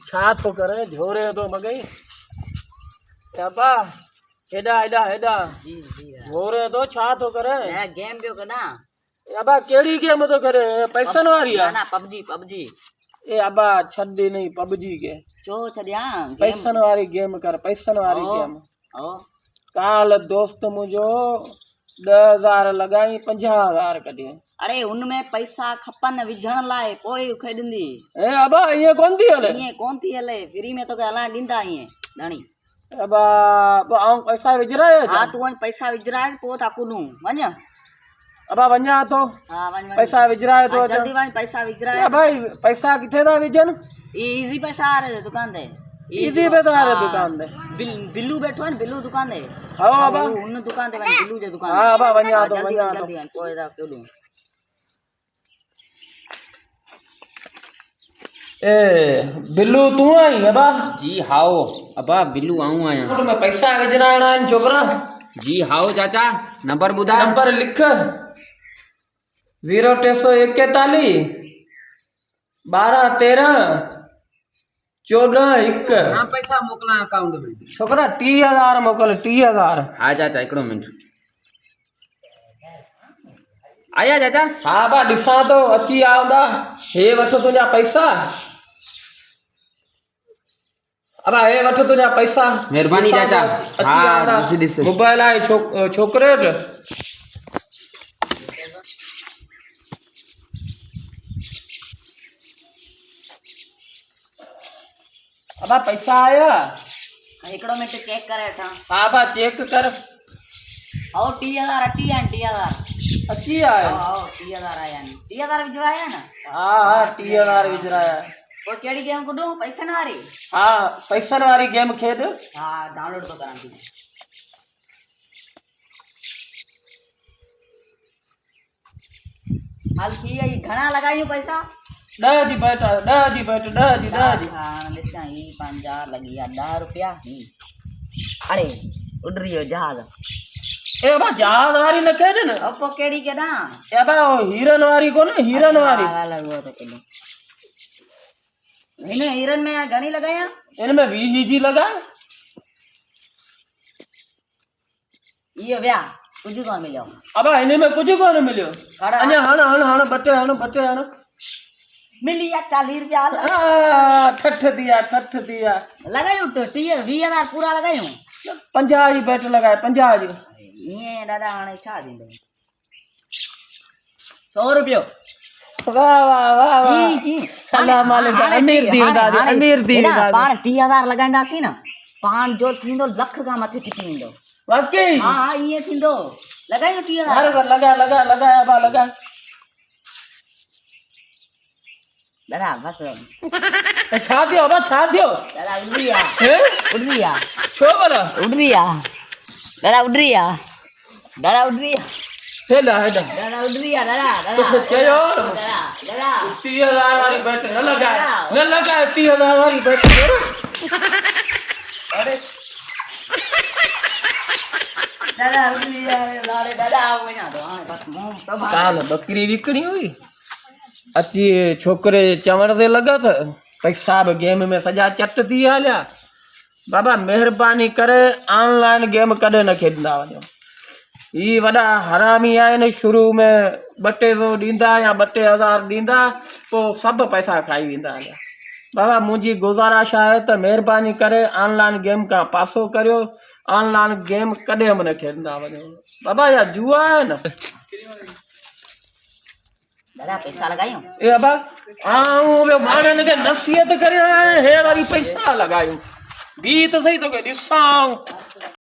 छा तो करे झोरे तो मगई अबा हेडा हेडा हेडा जी जी झोरे तो छा तो करे मैं गेम पियो कना अबा केड़ी गेम तो करे पैसन वारी ना है ना पबजी पबजी ए अबा छड्डी नहीं पबजी के चो छड़िया पैसन वारी गेम कर पैसन वारी गेम ओ काल दोस्त मुझो 10,000 लगाई 50,000 कढी अरे उनमें पैसा खपन विझण लाए पोई खेडंदी ए अबा ये कौन थी हले ये कौन थी हले फ्री में तो के हला दींदा ये धणी अबा आऊं पैसा विजराए हां तू वण पैसा विझराए पो ताकू नु वण अबा वञा तो हां वण पैसा विजराए तो जल्दी वण पैसा विझराए ए भाई पैसा किथे दा विजन इजी पैसा आ रहे दुकान दे इजी पे तो आ रहे दुकान दे बिल्लू बैठो है बिल्लू दुकान दे हां अबा उन दुकान दे वण बिल्लू जे दुकान हां अबा वञा तो जल्दी वञा तो जल्दी कोई दा केडू ए बिल्लू तू आई अबा जी हाओ अबा बिल्लू आऊं आया तो मैं पैसा विजराणा है छोकरा जी हाओ चाचा नंबर बुधा नंबर लिख 0341 12 13 14 1 ना पैसा मोकला अकाउंट में छोकरा 30,000 मोकल 30,000 हाँ चाचा एकड़ो मिनट आया चाचा हाँ बा ॾिसां तो अची आंदा हे वठ तुंहिंजा पैसा अबा हे वठ तुंहिंजा पैसा महिरबानी ॾिसां चाचा। तो अची हाँ, आंदा। ॾिस। मोबाइल आहे छोकिरे वटि अबा पैसा आया एकड़ो मिनट चेक करे वठा हाँ बा चेक कर आओ 30,000 अची आन 30,000 अची आया आओ 30,000 आया 30,000 विझवाया ना हाँ हाँ 30,000 विझराया वो केड़ी गेम कुडू पैसे न वारी हाँ पैसन वारी गेम खेद हां डाउनलोड तो करां थी हाल थी आई घणा लगायो पैसा 10 जी बैठ 10 जी बैठ 10 जी 10 जी हां लिसा ही 50 लगिया 10 रुपया ही अरे उड़ रही हो जहाज ए बा जहाज वारी न खेद न अपो केड़ी के ना ए बा हीरन वारी को न हीरन वारी लगो तो केड़ी इने हिरन में घणी लगाया इनमें 20 जी लगा ये व्या कुछ कोन मिलियो अब इनमें कुछ कोन मिलियो खड़ा। अने हण बटे हण मिलिया 40 रुपया ठठ दिया लगायो तो 20,000 पूरा लगायो 50 जी बैठ लगाए 50 जी ये दादा हाणे छा दींदो 100 रुपयो वाह वाह वाह वाह अल्लाह मालिक अमीर दी दादी अमीर दी दादी पाण 30,000 लगाईंदासीं न पाण जो थींदो लख का मथे किथे ईंदो वाकई हां ये थींदो लगायो 30,000 हर लगा अब लगा दादा बस छा थियो दादा उड़ रिया छो बरा उड़ रिया दादा उड़ रिया हेडा दादा उड़ रिया दादा तो चयो दादा 30,000 वाली बैठ न लगा 30,000 वाली बैठ अरे दादा उड़ रिया लारे दादा आओ ना तो हां बस मुंह तो काल बकरी विकणी हुई अची छोकरे चवण ते लगा था पैसा भी गेम में सजा चट थी हलिया बाबा मेहरबानी करे ऑनलाइन गेम कॾहिं न खेॾंदा वञो ही वॾा हरामी आहिनि शुरू में 200 ॾींदा या 2,000 ॾींदा पोइ सभु पैसा खाई वेंदा हलिया बाबा मुंहिंजी गुज़ारिश आहे त मेहरबानी करे ऑनलाइन गेम खां पासो करियो ऑनलाइन गेम कॾहिं बि न खेॾंदा वञो बाबा या जुआ आहे न दादा पैसा लगायो ए अबा आऊं वे मानन के नसीहत करे हे वाली पैसा लगायो बी तो सही तो के दिसाऊं